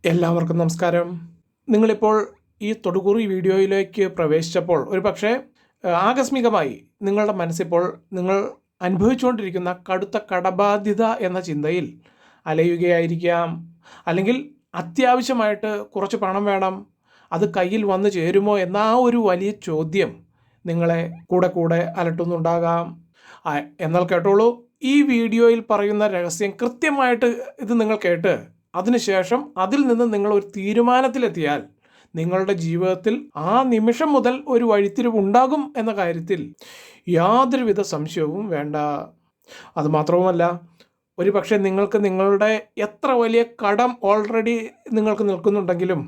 എല്ലാവർക്കും നമസ്കാരം. നിങ്ങളിപ്പോൾ ഈ തൊടുകുറി വീഡിയോയിലേക്ക് പ്രവേശിച്ചപ്പോൾ ഒരു പക്ഷേ ആകസ്മികമായി നിങ്ങളുടെ മനസ്സിപ്പോൾ നിങ്ങൾ അനുഭവിച്ചുകൊണ്ടിരിക്കുന്ന കടുത്ത കടബാധ്യത എന്ന ചിന്തയിൽ അലയുകയായിരിക്കാം. അല്ലെങ്കിൽ അത്യാവശ്യമായിട്ട് കുറച്ച് പണം വേണം, അത് കയ്യിൽ വന്നു ചേരുമോ എന്ന ആ ഒരു വലിയ ചോദ്യം നിങ്ങളെ കൂടെ കൂടെ അലട്ടുന്നുണ്ടാകാം. എന്നാൽ കേട്ടോളൂ, ഈ വീഡിയോയിൽ പറയുന്ന രഹസ്യം കൃത്യമായിട്ട് ഇത് നിങ്ങൾ കേട്ട് അതിനുശേഷം അതിൽ നിന്ന് നിങ്ങൾ ഒരു തീരുമാനത്തിലെത്തിയാൽ നിങ്ങളുടെ ജീവിതത്തിൽ ആ നിമിഷം മുതൽ ഒരു വഴിത്തിരിവ് ഉണ്ടാകും എന്ന കാര്യത്തിൽ യാതൊരുവിധ സംശയവും വേണ്ട. അതുമാത്രവുമല്ല, ഒരു പക്ഷേ നിങ്ങൾക്ക് നിങ്ങളുടെ എത്ര വലിയ കടം ഓൾറെഡി നിങ്ങൾക്ക് നിൽക്കുന്നുണ്ടെങ്കിലും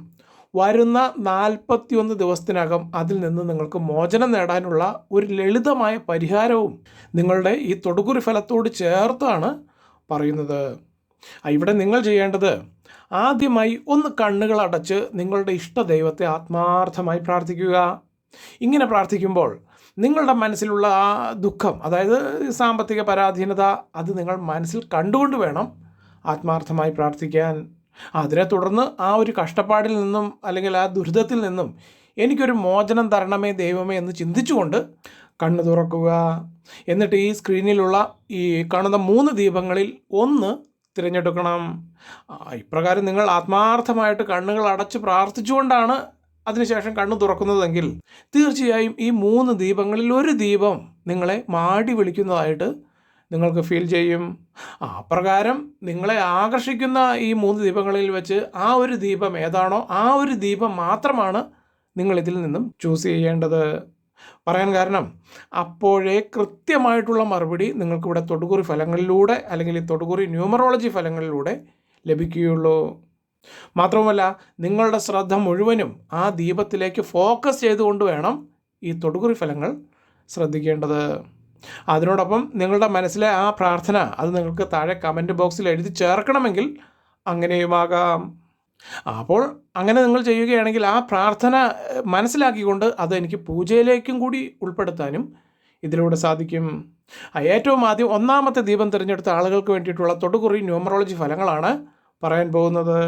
വരുന്ന 41 ദിവസത്തിനകം അതിൽ നിന്ന് നിങ്ങൾക്ക് മോചനം നേടാനുള്ള ഒരു ലളിതമായ പരിഹാരവും നിങ്ങളുടെ ഈ തൊടുകുറി ഫലത്തോട് ചേർത്താണ് പറയുന്നത്. ഇവിടെ നിങ്ങൾ ചെയ്യേണ്ടത് ആദ്യമായി ഒന്ന് കണ്ണുകൾ അടച്ച് നിങ്ങളുടെ ഇഷ്ടദൈവത്തെ ആത്മാർത്ഥമായി പ്രാർത്ഥിക്കുക. ഇങ്ങനെ പ്രാർത്ഥിക്കുമ്പോൾ നിങ്ങളുടെ മനസ്സിലുള്ള ആ ദുഃഖം, അതായത് സാമ്പത്തിക പരാധീനത, അത് നിങ്ങൾ മനസ്സിൽ കണ്ടുകൊണ്ട് വേണം ആത്മാർത്ഥമായി പ്രാർത്ഥിക്കാൻ. അതിനെ തുടർന്ന് ആ ഒരു കഷ്ടപ്പാടിൽ നിന്നും അല്ലെങ്കിൽ ആ ദുരിതത്തിൽ നിന്നും എനിക്കൊരു മോചനം തരണമേ ദൈവമേ എന്ന് ചിന്തിച്ചുകൊണ്ട് കണ്ണു തുറക്കുക. എന്നിട്ട് ഈ സ്ക്രീനിലുള്ള ഈ കാണുന്ന 3 ദീപങ്ങളിൽ ഒന്ന് തിരഞ്ഞെടുക്കണം. ഇപ്രകാരം നിങ്ങൾ ആത്മാർത്ഥമായിട്ട് കണ്ണുകൾ അടച്ച് പ്രാർത്ഥിച്ചുകൊണ്ടാണ് അതിനുശേഷം കണ്ണു തുറക്കുന്നതെങ്കിൽ തീർച്ചയായും ഈ 3 ദീപങ്ങളിൽ ഒരു ദീപം നിങ്ങളെ മാടി വിളിക്കുന്നതായിട്ട് നിങ്ങൾക്ക് ഫീൽ ചെയ്യും. അപ്രകാരം നിങ്ങളെ ആകർഷിക്കുന്ന ഈ 3 ദീപങ്ങളിൽ വെച്ച് ആ ഒരു ദീപം ഏതാണോ ആ ഒരു ദീപം മാത്രമാണ് നിങ്ങളിതിൽ നിന്നും ചൂസ് ചെയ്യേണ്ടത്. പറയാൻ കാരണം അപ്പോഴേ കൃത്യമായിട്ടുള്ള മറുപടി നിങ്ങൾക്കിവിടെ തൊടുകുറി ഫലങ്ങളിലൂടെ അല്ലെങ്കിൽ ഈ തൊടുകുറി ന്യൂമറോളജി ഫലങ്ങളിലൂടെ ലഭിക്കുകയുള്ളൂ. മാത്രവുമല്ല, നിങ്ങളുടെ ശ്രദ്ധ മുഴുവനും ആ ദീപത്തിലേക്ക് ഫോക്കസ് ചെയ്തുകൊണ്ട് വേണം ഈ തൊടുകുറി ഫലങ്ങൾ ശ്രദ്ധിക്കേണ്ടത്. അതിനോടൊപ്പം നിങ്ങളുടെ മനസ്സിലെ ആ പ്രാർത്ഥന അത് നിങ്ങൾക്ക് താഴെ കമൻറ്റ് ബോക്സിൽ എഴുതി ചേർക്കണമെങ്കിൽ അങ്ങനെയുമാകാം. അപ്പോൾ അങ്ങനെ നിങ്ങൾ ചെയ്യുകയാണെങ്കിൽ ആ പ്രാർത്ഥന മനസ്സിലാക്കിക്കൊണ്ട് അത് എനിക്ക് പൂജയിലേക്കും കൂടി ഉൾപ്പെടുത്താനും ഇതിലൂടെ സാധിക്കും. ഏറ്റവും ആദ്യം ഒന്നാമത്തെ ദീപം തിരഞ്ഞെടുത്ത ആളുകൾക്ക് വേണ്ടിയിട്ടുള്ള തൊടുകുറി ന്യൂമറോളജി ഫലങ്ങളാണ് പറയാൻ പോകുന്നത്.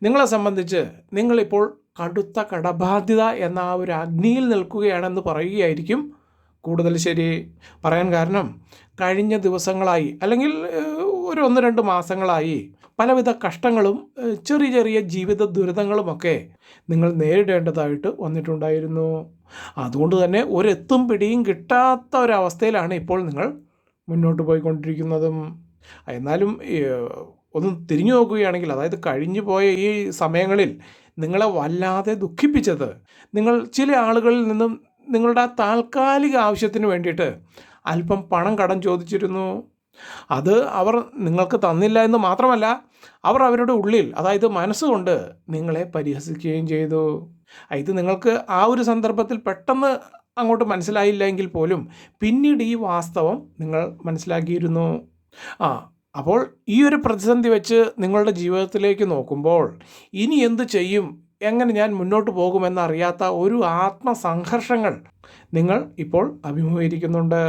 നിങ്ങളെ സംബന്ധിച്ച് നിങ്ങളിപ്പോൾ കടുത്ത കടബാധ്യത എന്ന ആ ഒരു അഗ്നിയിൽ നിൽക്കുകയാണെന്ന് പറയുകയായിരിക്കും കൂടുതൽ ശരി. പറയാൻ കാരണം കഴിഞ്ഞ ദിവസങ്ങളായി അല്ലെങ്കിൽ ഒരു 1-2 മാസങ്ങളായി പലവിധ കഷ്ടങ്ങളും ചെറിയ ചെറിയ ജീവിത ദുരിതങ്ങളുമൊക്കെ നിങ്ങൾ നേരിടേണ്ടതായിട്ട് വന്നിട്ടുണ്ടായിരുന്നു. അതുകൊണ്ട് തന്നെ ഒരെത്തും പിടിയും കിട്ടാത്ത ഒരവസ്ഥയിലാണ് ഇപ്പോൾ നിങ്ങൾ മുന്നോട്ട് പോയിക്കൊണ്ടിരിക്കുന്നതും. എന്നാലും ഒന്ന് തിരിഞ്ഞു നോക്കുകയാണെങ്കിൽ, അതായത് കഴിഞ്ഞു പോയ ഈ സമയങ്ങളിൽ നിങ്ങളെ വല്ലാതെ ദുഃഖിപ്പിച്ചത് നിങ്ങൾ ചില ആളുകളിൽ നിന്നും നിങ്ങളുടെ ആ താൽക്കാലിക ആവശ്യത്തിന് വേണ്ടിയിട്ട് അല്പം പണം കടം ചോദിച്ചിരുന്നു. അത് അവർ നിങ്ങൾക്ക് തന്നില്ല എന്ന് മാത്രമല്ല, അവർ അവരുടെ ഉള്ളിൽ, അതായത് മനസ്സുകൊണ്ട് നിങ്ങളെ പരിഹസിക്കുകയും ചെയ്തു. ഇത് നിങ്ങൾക്ക് ആ ഒരു സന്ദർഭത്തിൽ പെട്ടെന്ന് അങ്ങോട്ട് മനസ്സിലായില്ല എങ്കിൽ പോലും പിന്നീട് ഈ വാസ്തവം നിങ്ങൾ മനസ്സിലാക്കിയിരുന്നു. അപ്പോൾ ഈ ഒരു പ്രതിസന്ധി വെച്ച് നിങ്ങളുടെ ജീവിതത്തിലേക്ക് നോക്കുമ്പോൾ ഇനി എന്ത് ചെയ്യും, എങ്ങനെ ഞാൻ മുന്നോട്ട് പോകുമെന്നറിയാത്ത ഒരു ആത്മസംഘർഷങ്ങൾ നിങ്ങൾ ഇപ്പോൾ അഭിമുഖീകരിക്കുന്നുണ്ട്.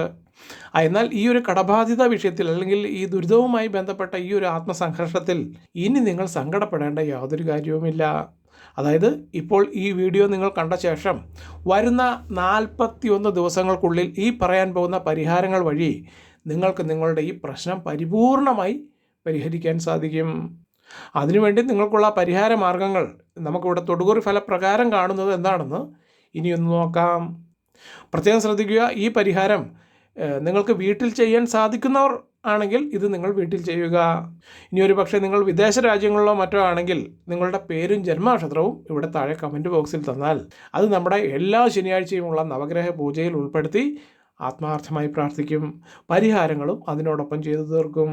എന്നാൽ ഈ ഒരു കടബാധിത വിഷയത്തിൽ അല്ലെങ്കിൽ ഈ ദുരിതവുമായി ബന്ധപ്പെട്ട ഈ ഒരു ആത്മസംഘർഷത്തിൽ ഇനി നിങ്ങൾ സങ്കടപ്പെടേണ്ട യാതൊരു കാര്യവുമില്ല. അതായത് ഇപ്പോൾ ഈ വീഡിയോ നിങ്ങൾ കണ്ട ശേഷം വരുന്ന 41 ദിവസങ്ങൾക്കുള്ളിൽ ഈ പറയാൻ പോകുന്ന പരിഹാരങ്ങൾ വഴി നിങ്ങൾക്ക് നിങ്ങളുടെ ഈ പ്രശ്നം പരിപൂർണമായി പരിഹരിക്കാൻ സാധിക്കും. അതിനുവേണ്ടി നിങ്ങൾക്കുള്ള പരിഹാര മാർഗങ്ങൾ നമുക്കിവിടെ തൊടുകുറി ഫലപ്രകാരം കാണുന്നത് എന്താണെന്ന് ഇനിയൊന്ന് നോക്കാം. പ്രത്യേകം ശ്രദ്ധിക്കുക, ഈ പരിഹാരം നിങ്ങൾക്ക് വീട്ടിൽ ചെയ്യാൻ സാധിക്കുന്നവർ ആണെങ്കിൽ ഇത് നിങ്ങൾ വീട്ടിൽ ചെയ്യുക. ഇനി ഒരു പക്ഷേ നിങ്ങൾ വിദേശ രാജ്യങ്ങളിലോ മറ്റോ ആണെങ്കിൽ നിങ്ങളുടെ പേരും ജന്മനക്ഷത്രവും ഇവിടെ താഴെ കമൻറ്റ് ബോക്സിൽ തന്നാൽ അത് നമ്മുടെ എല്ലാ ശനിയാഴ്ചയുമുള്ള നവഗ്രഹ പൂജയിൽ ഉൾപ്പെടുത്തി ആത്മാർത്ഥമായി പ്രാർത്ഥിക്കും. പരിഹാരങ്ങളും അതിനോടൊപ്പം ചെയ്തു തീർക്കും.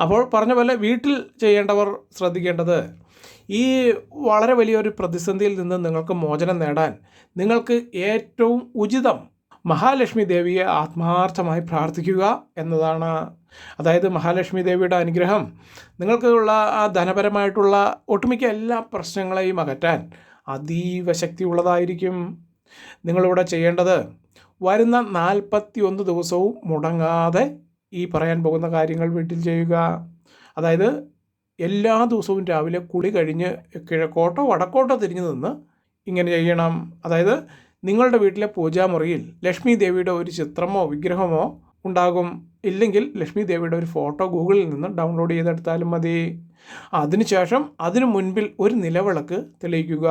അപ്പോൾ പറഞ്ഞ പോലെ വീട്ടിൽ ചെയ്യേണ്ടവർ ശ്രദ്ധിക്കേണ്ടത്, ഈ വളരെ വലിയൊരു പ്രതിസന്ധിയിൽ നിന്ന് നിങ്ങൾക്ക് മോചനം നേടാൻ നിങ്ങൾക്ക് ഏറ്റവും ഉചിതം മഹാലക്ഷ്മി ദേവിയെ ആത്മാർത്ഥമായി പ്രാർത്ഥിക്കുക എന്നതാണ്. അതായത് മഹാലക്ഷ്മി ദേവിയുടെ അനുഗ്രഹം നിങ്ങൾക്കുള്ള ആ ധനപരമായിട്ടുള്ള ഒട്ടുമിക്ക എല്ലാ പ്രശ്നങ്ങളെയും അകറ്റാൻ അതീവ ശക്തിയുള്ളതായിരിക്കും. നിങ്ങളിവിടെ ചെയ്യേണ്ടത് വരുന്ന 41 ദിവസവും മുടങ്ങാതെ ഈ പറയാൻ പോകുന്ന കാര്യങ്ങൾ വീട്ടിൽ ചെയ്യുക. അതായത് എല്ലാ ദിവസവും രാവിലെ കുളി കഴിഞ്ഞ് കിഴക്കോട്ടോ വടക്കോട്ടോ തിരിഞ്ഞു നിന്ന് ഇങ്ങനെ ചെയ്യണം. അതായത് നിങ്ങളുടെ വീട്ടിലെ പൂജാമുറിയിൽ ലക്ഷ്മി ദേവിയുടെ ഒരു ചിത്രമോ വിഗ്രഹമോ ഉണ്ടാകും. ഇല്ലെങ്കിൽ ലക്ഷ്മി ദേവിയുടെ ഒരു ഫോട്ടോ ഗൂഗിളിൽ നിന്ന് ഡൗൺലോഡ് ചെയ്തെടുത്താലും മതി. അതിനുശേഷം അതിനു മുൻപിൽ ഒരു നിലവിളക്ക് തെളിയിക്കുക.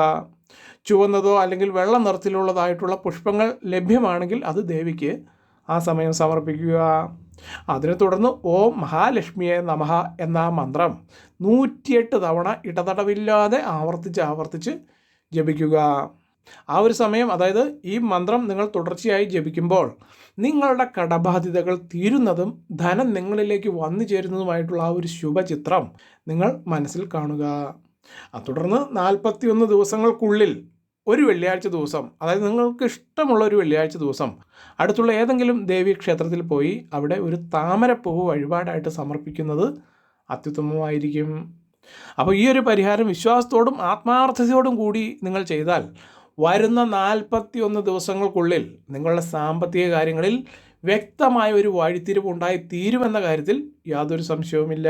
ചുവന്നതോ അല്ലെങ്കിൽ വെള്ള നിറത്തിലുള്ളതായിട്ടുള്ള പുഷ്പങ്ങൾ ലഭ്യമാണെങ്കിൽ അത് ദേവിക്ക് ആ സമയം സമർപ്പിക്കുക. അതിനെ തുടർന്ന് ഓം മഹാലക്ഷ്മിയെ നമഃ എന്ന മന്ത്രം 108 തവണ ഇടതടവില്ലാതെ ആവർത്തിച്ച് ജപിക്കുക. ആ ഒരു സമയം, അതായത് ഈ മന്ത്രം നിങ്ങൾ തുടർച്ചയായി ജപിക്കുമ്പോൾ നിങ്ങളുടെ കടബാധ്യതകൾ തീരുന്നതും ധനം നിങ്ങളിലേക്ക് വന്നു ചേരുന്നതുമായിട്ടുള്ള ആ ഒരു ശുഭചിത്രം നിങ്ങൾ മനസ്സിൽ കാണുക. തുടർന്ന് 41 ദിവസങ്ങൾക്കുള്ളിൽ ഒരു വെള്ളിയാഴ്ച ദിവസം, അതായത് നിങ്ങൾക്ക് ഇഷ്ടമുള്ള ഒരു വെള്ളിയാഴ്ച ദിവസം അടുത്തുള്ള ഏതെങ്കിലും ദേവീ ക്ഷേത്രത്തിൽ പോയി അവിടെ ഒരു താമരപ്പൂവ് വഴിപാടായിട്ട് സമർപ്പിക്കുന്നത് അത്യുത്തമമായിരിക്കും. അപ്പോൾ ഈ ഒരു പരിഹാരം വിശ്വാസത്തോടും ആത്മാർത്ഥതയോടും കൂടി നിങ്ങൾ ചെയ്താൽ വരുന്ന 41 ദിവസങ്ങൾക്കുള്ളിൽ നിങ്ങളുടെ സാമ്പത്തിക കാര്യങ്ങളിൽ വ്യക്തമായ ഒരു വഴിത്തിരിവ് ഉണ്ടായി തീരുമെന്ന കാര്യത്തിൽ യാതൊരു സംശയവുമില്ല.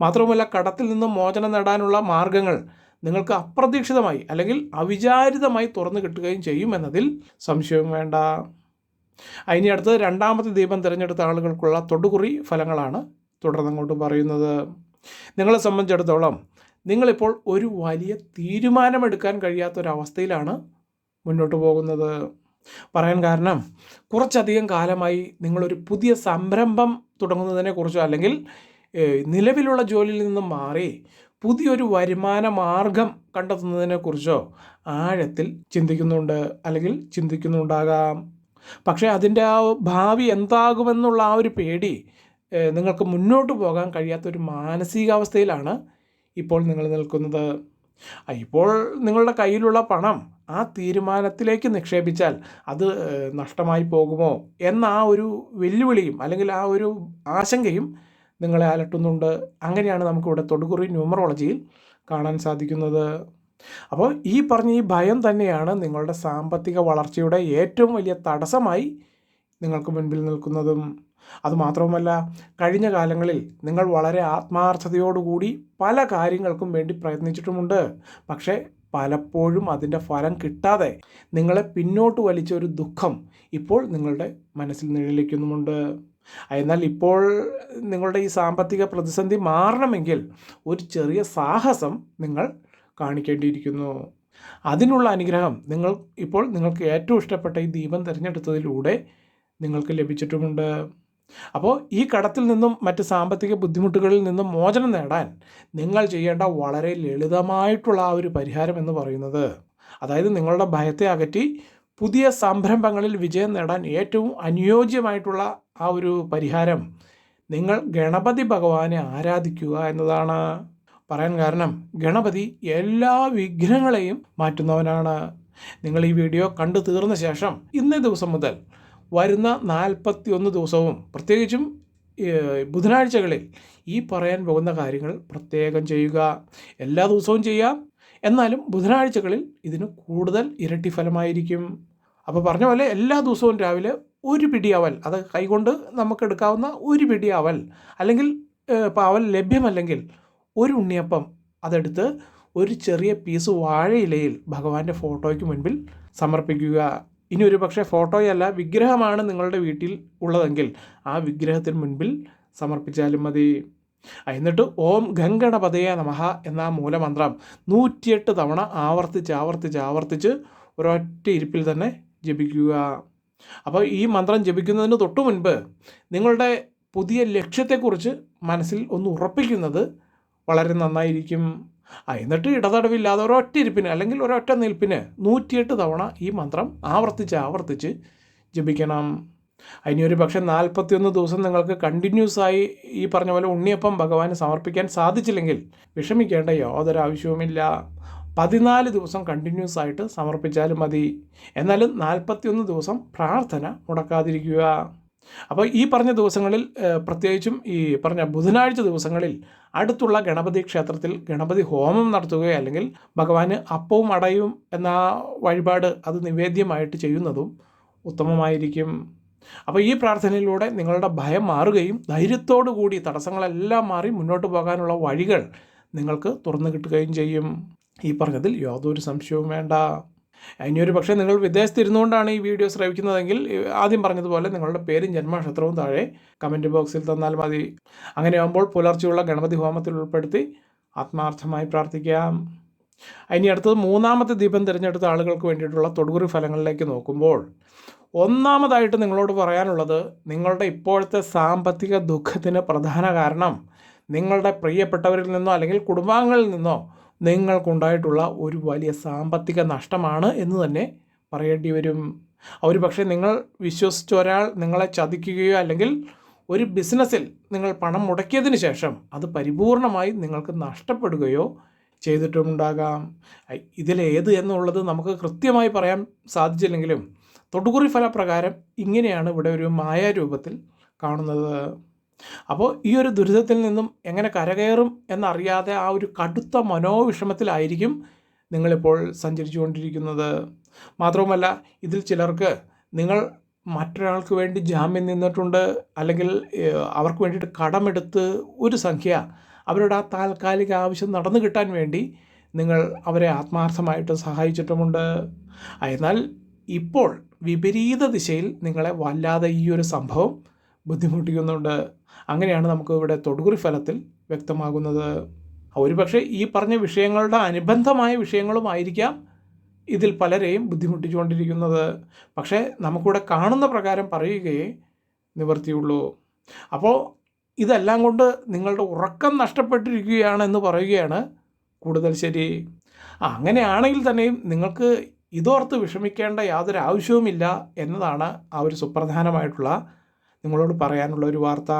മാത്രവുമല്ല, കടത്തിൽ നിന്ന് മോചനം നേടാനുള്ള മാർഗങ്ങൾ നിങ്ങൾക്ക് അപ്രതീക്ഷിതമായി അല്ലെങ്കിൽ അവിചാരിതമായി തുറന്നു കിട്ടുകയും ചെയ്യുമെന്നതിൽ സംശയവും വേണ്ട. ഇനി അടുത്ത് രണ്ടാമത്തെ ദീപം തിരഞ്ഞെടുത്ത ആളുകൾക്കുള്ള തൊടുകുറി ഫലങ്ങളാണ് തുടർന്നങ്ങോട്ട് പറയുന്നത്. നിങ്ങളെ സംബന്ധിച്ചിടത്തോളം നിങ്ങളിപ്പോൾ ഒരു വലിയ തീരുമാനമെടുക്കാൻ കഴിയാത്തൊരവസ്ഥയിലാണ് മുന്നോട്ട് പോകുന്നത്. പറയാൻ കാരണം, കുറച്ചധികം കാലമായി നിങ്ങളൊരു പുതിയ സംരംഭം തുടങ്ങുന്നതിനെക്കുറിച്ചോ അല്ലെങ്കിൽ നിലവിലുള്ള ജോലിയിൽ നിന്നും മാറി പുതിയൊരു വരുമാന മാർഗം കണ്ടെത്തുന്നതിനെക്കുറിച്ചോ ആഴത്തിൽ ചിന്തിക്കുന്നുണ്ട് അല്ലെങ്കിൽ ചിന്തിക്കുന്നുണ്ടാകാം. പക്ഷേ അതിൻ്റെ ആ ഭാവി എന്താകുമെന്നുള്ള ആ ഒരു പേടി നിങ്ങൾക്ക് മുന്നോട്ട് പോകാൻ കഴിയാത്തൊരു മാനസികാവസ്ഥയിലാണ് ഇപ്പോൾ നിങ്ങൾ നിൽക്കുന്നത്. ഇപ്പോൾ നിങ്ങളുടെ കയ്യിലുള്ള പണം ആ തീരുമാനത്തിലേക്ക് നിക്ഷേപിച്ചാൽ അത് നഷ്ടമായി പോകുമോ എന്ന ആ ഒരു വെല്ലുവിളിയും അല്ലെങ്കിൽ ആ ഒരു ആശങ്കയും നിങ്ങളെ അലട്ടുന്നുണ്ട്. അങ്ങനെയാണ് നമുക്കിവിടെ തൊടുകുറി ന്യൂമറോളജിയിൽ കാണാൻ സാധിക്കുന്നത്. അപ്പോൾ ഈ പറഞ്ഞ ഈ ഭയം തന്നെയാണ് നിങ്ങളുടെ സാമ്പത്തിക വളർച്ചയുടെ ഏറ്റവും വലിയ തടസ്സമായി നിങ്ങൾക്ക് മുൻപിൽ നിൽക്കുന്നതും. അതുമാത്രവുമല്ല, കഴിഞ്ഞ കാലങ്ങളിൽ നിങ്ങൾ വളരെ ആത്മാർത്ഥതയോടുകൂടി പല കാര്യങ്ങൾക്കും വേണ്ടി പ്രയത്നിച്ചിട്ടുമുണ്ട്. പക്ഷേ പലപ്പോഴും അതിൻ്റെ ഫലം കിട്ടാതെ നിങ്ങളെ പിന്നോട്ട് വലിച്ച ഒരു ദുഃഖം ഇപ്പോൾ നിങ്ങളുടെ മനസ്സിൽ നിഴലിക്കുന്നുമുണ്ട്. എന്നാൽ ഇപ്പോൾ നിങ്ങളുടെ ഈ സാമ്പത്തിക പ്രതിസന്ധി മാറണമെങ്കിൽ ഒരു ചെറിയ സാഹസം നിങ്ങൾ കാണിക്കേണ്ടിയിരിക്കുന്നു. അതിനുള്ള അനുഗ്രഹം നിങ്ങൾക്ക് ഏറ്റവും ഇഷ്ടപ്പെട്ട ഈ ദീപം തിരഞ്ഞെടുത്തതിലൂടെ നിങ്ങൾക്ക് ലഭിച്ചിട്ടുമുണ്ട്. അപ്പോൾ ഈ കടത്തിൽ നിന്നും മറ്റ് സാമ്പത്തിക ബുദ്ധിമുട്ടുകളിൽ നിന്നും മോചനം നേടാൻ നിങ്ങൾ ചെയ്യേണ്ട വളരെ ലളിതമായിട്ടുള്ള ആ ഒരു പരിഹാരം എന്ന് പറയുന്നത്, അതായത് നിങ്ങളുടെ ഭയത്തെ അകറ്റി പുതിയ സംരംഭങ്ങളിൽ വിജയം നേടാൻ ഏറ്റവും അനുയോജ്യമായിട്ടുള്ള ആ ഒരു പരിഹാരം, നിങ്ങൾ ഗണപതി ഭഗവാനെ ആരാധിക്കുക എന്നതാണ്. പറയാൻ കാരണം, ഗണപതി എല്ലാ വിഘ്നങ്ങളെയും മാറ്റുന്നവനാണ്. നിങ്ങൾ ഈ വീഡിയോ കണ്ടു തീർന്ന ശേഷം ഇന്നേ ദിവസം മുതൽ വരുന്ന 41 ദിവസവും പ്രത്യേകിച്ചും ബുധനാഴ്ചകളിൽ ഈ പറയാൻ പോകുന്ന കാര്യങ്ങൾ പ്രത്യേകം ചെയ്യുക. എല്ലാ ദിവസവും ചെയ്യാം, എന്നാലും ബുധനാഴ്ചകളിൽ ഇതിന് കൂടുതൽ ഇരട്ടി ഫലമായിരിക്കും. അപ്പോൾ പറഞ്ഞ പോലെ എല്ലാ ദിവസവും രാവിലെ ഒരു പിടി അവൽ, അത് കൈകൊണ്ട് നമുക്കെടുക്കാവുന്ന ഒരു പിടി അവൽ, അല്ലെങ്കിൽ ഇപ്പോൾ അവൽ ലഭ്യമല്ലെങ്കിൽ ഒരു ഉണ്ണിയപ്പം അതെടുത്ത് ഒരു ചെറിയ പീസ് വാഴയിലയിൽ ഭഗവാന്റെ ഫോട്ടോയ്ക്ക് മുൻപിൽ സമർപ്പിക്കുക. ഇനി ഒരു പക്ഷേ ഫോട്ടോയല്ല, വിഗ്രഹമാണ് നിങ്ങളുടെ വീട്ടിൽ ഉള്ളതെങ്കിൽ ആ വിഗ്രഹത്തിന് മുൻപിൽ സമർപ്പിച്ചാലും മതി. എന്നിട്ട് ഓം ഗംഗണപതയെ നമഃ എന്ന മൂലമന്ത്രം 108 തവണ ആവർത്തിച്ച് ഒരൊറ്റ ഇരിപ്പിൽ തന്നെ ജപിക്കുക. അപ്പോൾ ഈ മന്ത്രം ജപിക്കുന്നതിന് തൊട്ടു മുൻപ് നിങ്ങളുടെ പുതിയ ലക്ഷ്യത്തെക്കുറിച്ച് മനസ്സിൽ ഒന്ന് ഉറപ്പിക്കുന്നത് വളരെ നന്നായിരിക്കും. എന്നിട്ട് ഇടതടവില്ലാതെ ഒരൊറ്റ ഇരിപ്പിന് അല്ലെങ്കിൽ ഒരൊറ്റ നിൽപ്പിന് 108 തവണ ഈ മന്ത്രം ആവർത്തിച്ച് ജപിക്കണം. അതിനൊരു പക്ഷേ 41 ദിവസം നിങ്ങൾക്ക് കണ്ടിന്യൂസായി ഈ പറഞ്ഞ പോലെ ഉണ്ണിയപ്പം ഭഗവാന് സമർപ്പിക്കാൻ സാധിച്ചില്ലെങ്കിൽ വിഷമിക്കേണ്ട യാതൊരു ആവശ്യവുമില്ല. 14 ദിവസം കണ്ടിന്യൂസ് ആയിട്ട് സമർപ്പിച്ചാലും മതി. എന്നാലും 41 ദിവസം പ്രാർത്ഥന മുടക്കാതിരിക്കുക. അപ്പോൾ ഈ പറഞ്ഞ ദിവസങ്ങളിൽ, പ്രത്യേകിച്ചും ഈ പറഞ്ഞ ബുധനാഴ്ച ദിവസങ്ങളിൽ അടുത്തുള്ള ഗണപതി ക്ഷേത്രത്തിൽ ഗണപതി ഹോമം നടത്തുകയോ അല്ലെങ്കിൽ ഭഗവാന് അപ്പവും അടയും എന്ന വഴിപാട് അത് നിവേദ്യമായിട്ട് ചെയ്യുന്നതും ഉത്തമമായിരിക്കും. അപ്പോൾ ഈ പ്രാർത്ഥനയിലൂടെ നിങ്ങളുടെ ഭയം മാറുകയും ധൈര്യത്തോടു കൂടി തടസ്സങ്ങളെല്ലാം മാറി മുന്നോട്ട് പോകാനുള്ള വഴികൾ നിങ്ങൾക്ക് തുറന്നു കിട്ടുകയും ചെയ്യും. ഈ പറഞ്ഞതിൽ യാതൊരു സംശയവും വേണ്ട. ഇനിയൊരു പക്ഷേ നിങ്ങൾ വിദേശത്ത് ഇരുന്നുകൊണ്ടാണ് ഈ വീഡിയോ ശ്രവിക്കുന്നതെങ്കിൽ ആദ്യം പറഞ്ഞതുപോലെ നിങ്ങളുടെ പേരും ജന്മനക്ഷത്രവും താഴെ കമൻറ്റ് ബോക്സിൽ തന്നാൽ മതി. അങ്ങനെയാകുമ്പോൾ പുലർച്ചെയുള്ള ഗണപതി ഹോമത്തിൽ ഉൾപ്പെടുത്തി ആത്മാർത്ഥമായി പ്രാർത്ഥിക്കാം. ഇനി അടുത്തത് മൂന്നാമത്തെ ദീപം തിരഞ്ഞെടുത്ത ആളുകൾക്ക് വേണ്ടിയിട്ടുള്ള തൊടുകുറി ഫലങ്ങളിലേക്ക് നോക്കുമ്പോൾ, ഒന്നാമതായിട്ട് നിങ്ങളോട് പറയാനുള്ളത്, നിങ്ങളുടെ ഇപ്പോഴത്തെ സാമ്പത്തിക ദുഃഖത്തിന് പ്രധാന കാരണം നിങ്ങളുടെ പ്രിയപ്പെട്ടവരിൽ നിന്നോ അല്ലെങ്കിൽ കുടുംബാംഗങ്ങളിൽ നിന്നോ നിങ്ങൾക്കുണ്ടായിട്ടുള്ള ഒരു വലിയ സാമ്പത്തിക നഷ്ടമാണ് എന്ന് തന്നെ പറയേണ്ടി വരും. ഒരു പക്ഷേ നിങ്ങൾ വിശ്വസിച്ച ഒരാൾ നിങ്ങളെ ചതിക്കുകയോ അല്ലെങ്കിൽ ഒരു ബിസിനസ്സിൽ നിങ്ങൾ പണം മുടക്കിയതിന് ശേഷം അത് പരിപൂർണമായി നിങ്ങൾക്ക് നഷ്ടപ്പെടുകയോ ചെയ്തിട്ടുമുണ്ടാകാം. ഇതിലേത് എന്നുള്ളത് നമുക്ക് കൃത്യമായി പറയാൻ സാധിച്ചില്ലെങ്കിലും തൊടുകുറി ഫലപ്രകാരം ഇങ്ങനെയാണ് ഇവിടെ ഒരു മായാരൂപത്തിൽ കാണുന്നത്. അപ്പോൾ ഈ ഒരു ദുരിതത്തിൽ നിന്നും എങ്ങനെ കരകയറും എന്നറിയാതെ ആ ഒരു കടുത്ത മനോവിഷമത്തിലായിരിക്കും നിങ്ങളിപ്പോൾ സഞ്ചരിച്ചു കൊണ്ടിരിക്കുന്നത്. മാത്രവുമല്ല, ഇതിൽ ചിലർക്ക് നിങ്ങൾ മറ്റൊരാൾക്ക് വേണ്ടി ജാമ്യം നിന്നിട്ടുണ്ട്, അല്ലെങ്കിൽ അവർക്ക് വേണ്ടിയിട്ട് കടമെടുത്ത് ഒരു സംഖ്യ അവരുടെ ആ താൽക്കാലിക ആവശ്യം നടന്നു കിട്ടാൻ വേണ്ടി നിങ്ങൾ അവരെ ആത്മാർത്ഥമായിട്ട് സഹായിച്ചിട്ടുമുണ്ട്. എന്നാൽ ഇപ്പോൾ വിപരീത ദിശയിൽ നിങ്ങളെ വല്ലാതെ ഈ ഒരു സംഭവം ബുദ്ധിമുട്ടിക്കുന്നുണ്ട്. അങ്ങനെയാണ് നമുക്ക് ഇവിടെ തൊടുകുറി ഫലത്തിൽ വ്യക്തമാകുന്നത്. ഒരുപക്ഷെ ഈ പറഞ്ഞ വിഷയങ്ങളുടെ അനുബന്ധമായ വിഷയങ്ങളുമായിരിക്കാം ഇതിൽ പലരെയും ബുദ്ധിമുട്ടിച്ചുകൊണ്ടിരിക്കുന്നത്. പക്ഷേ നമുക്കിവിടെ കാണുന്ന പ്രകാരം പറയുകയേ നിവർത്തിയുള്ളൂ. അപ്പോൾ ഇതെല്ലാം കൊണ്ട് നിങ്ങളുടെ ഉറക്കം നഷ്ടപ്പെട്ടിരിക്കുകയാണെന്ന് പറയുകയാണ് കൂടുതൽ ശരി. അങ്ങനെയാണെങ്കിൽ തന്നെയും നിങ്ങൾക്ക് ഇതോർത്ത് വിഷമിക്കേണ്ട യാതൊരു ആവശ്യവുമില്ല എന്നതാണ് ആ ഒരു സുപ്രധാനമായിട്ടുള്ള നിങ്ങളോട് പറയാനുള്ള ഒരു വാർത്ത.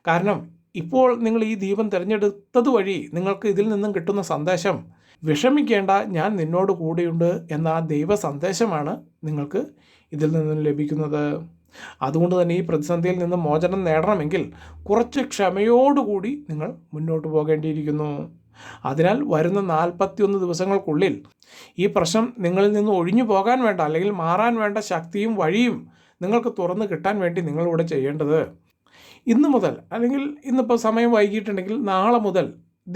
കാരണം ഇപ്പോൾ നിങ്ങൾ ഈ ദീപം തിരഞ്ഞെടുത്തത് വഴി നിങ്ങൾക്ക് ഇതിൽ നിന്നും കിട്ടുന്ന സന്ദേശം, വിഷമിക്കേണ്ട, ഞാൻ നിന്നോട് കൂടെയുണ്ട് എന്ന ആ ദൈവ സന്ദേശമാണ് നിങ്ങൾക്ക് ഇതിൽ നിന്നും ലഭിക്കുന്നത്. അതുകൊണ്ട് തന്നെ ഈ പ്രതിസന്ധിയിൽ നിന്ന് മോചനം നേടണമെങ്കിൽ കുറച്ച് ക്ഷമയോടുകൂടി നിങ്ങൾ മുന്നോട്ട് പോകേണ്ടിയിരിക്കുന്നു. അതിനാൽ വരുന്ന 41 ദിവസങ്ങൾക്കുള്ളിൽ ഈ പ്രശ്നം നിങ്ങളിൽ നിന്ന് ഒഴിഞ്ഞു പോകാൻ വേണ്ട, അല്ലെങ്കിൽ മാറാൻ വേണ്ട ശക്തിയും വഴിയും നിങ്ങൾക്ക് തുറന്ന് കിട്ടാൻ വേണ്ടി നിങ്ങളിവിടെ ചെയ്യേണ്ടത്, ഇന്ന് മുതൽ, അല്ലെങ്കിൽ ഇന്നിപ്പോൾ സമയം വൈകിട്ടുണ്ടെങ്കിൽ നാളെ മുതൽ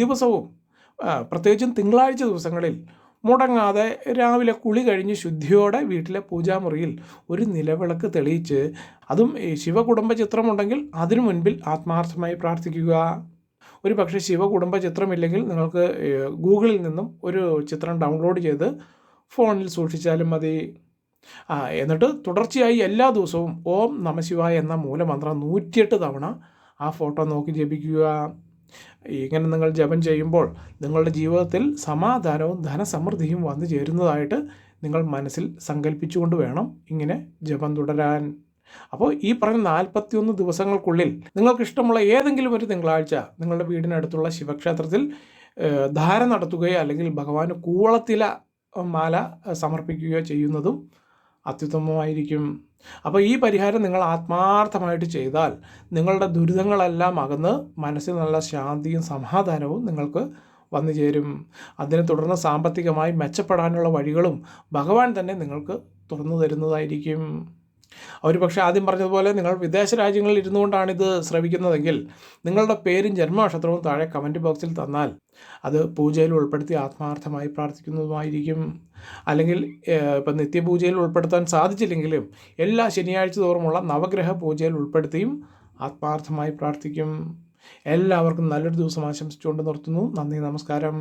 ദിവസവും, പ്രത്യേകിച്ചും തിങ്കളാഴ്ച ദിവസങ്ങളിൽ മുടങ്ങാതെ രാവിലെ കുളി കഴിഞ്ഞ് ശുദ്ധിയോടെ വീട്ടിലെ പൂജാമുറിയിൽ ഒരു നിലവിളക്ക് തെളിയിച്ച്, അതും ശിവകുടുംബ ചിത്രമുണ്ടെങ്കിൽ അതിനു മുൻപിൽ ആത്മാർത്ഥമായി പ്രാർത്ഥിക്കുക. ഒരു പക്ഷേ ശിവകുടുംബ ചിത്രമില്ലെങ്കിൽ നിങ്ങൾക്ക് ഗൂഗിളിൽ നിന്നും ഒരു ചിത്രം ഡൗൺലോഡ് ചെയ്ത് ഫോണിൽ സൂക്ഷിച്ചാലും മതി. എന്നിട്ട് തുടർച്ചയായി എല്ലാ ദിവസവും ഓം നമശിവായ എന്ന മൂലമന്ത്രം 108 തവണ ആ ഫോട്ടോ നോക്കി ജപിക്കുക. ഇങ്ങനെ നിങ്ങൾ ജപം ചെയ്യുമ്പോൾ നിങ്ങളുടെ ജീവിതത്തിൽ സമാധാനവും ധനസമൃദ്ധിയും വന്നു ചേരുന്നതായിട്ട് നിങ്ങൾ മനസ്സിൽ സങ്കല്പിച്ചുകൊണ്ട് വേണം ഇങ്ങനെ ജപം തുടരാൻ. അപ്പോൾ ഈ പറഞ്ഞ 41 ദിവസങ്ങൾക്കുള്ളിൽ നിങ്ങൾക്ക് ഇഷ്ടമുള്ള ഏതെങ്കിലും ഒരു തിങ്കളാഴ്ച നിങ്ങളുടെ വീടിനടുത്തുള്ള ശിവക്ഷേത്രത്തിൽ ധാര നടത്തുകയോ അല്ലെങ്കിൽ ഭഗവാന് കൂവളത്തില മാല സമർപ്പിക്കുകയോ ചെയ്യുന്നതും അത്യുത്തമമായിരിക്കും. അപ്പോൾ ഈ പരിഹാരം നിങ്ങൾ ആത്മാർത്ഥമായിട്ട് ചെയ്താൽ നിങ്ങളുടെ ദുരിതങ്ങളെല്ലാം അകന്ന് മനസ്സിൽ നല്ല ശാന്തിയും സമാധാനവും നിങ്ങൾക്ക് വന്നു ചേരും. അതിനെ തുടർന്ന് സാമ്പത്തികമായി മെച്ചപ്പെടാനുള്ള വഴികളും ഭഗവാൻ തന്നെ നിങ്ങൾക്ക് തുറന്നു തരുന്നതായിരിക്കും. ഒരു പക്ഷേ ആദ്യം പറഞ്ഞതുപോലെ നിങ്ങൾ വിദേശ രാജ്യങ്ങളിൽ ഇരുന്നുകൊണ്ടാണ് ഇത് ശ്രവിക്കുന്നതെങ്കിൽ നിങ്ങളുടെ പേരും ജന്മനക്ഷത്രവും താഴെ കമൻറ്റ് ബോക്സിൽ തന്നാൽ അത് പൂജയിൽ ഉൾപ്പെടുത്തി ആത്മാർത്ഥമായി പ്രാർത്ഥിക്കുന്നതുമായിരിക്കും. അല്ലെങ്കിൽ ഇപ്പം നിത്യപൂജയിൽ ഉൾപ്പെടുത്താൻ സാധിച്ചില്ലെങ്കിലും എല്ലാ ശനിയാഴ്ച തോറുമുള്ള നവഗ്രഹ പൂജയിൽ ഉൾപ്പെടുത്തിയും ആത്മാർത്ഥമായി പ്രാർത്ഥിക്കും. എല്ലാവർക്കും നല്ലൊരു ദിവസം ആശംസിച്ചുകൊണ്ട് നിർത്തുന്നു. നന്ദി, നമസ്കാരം.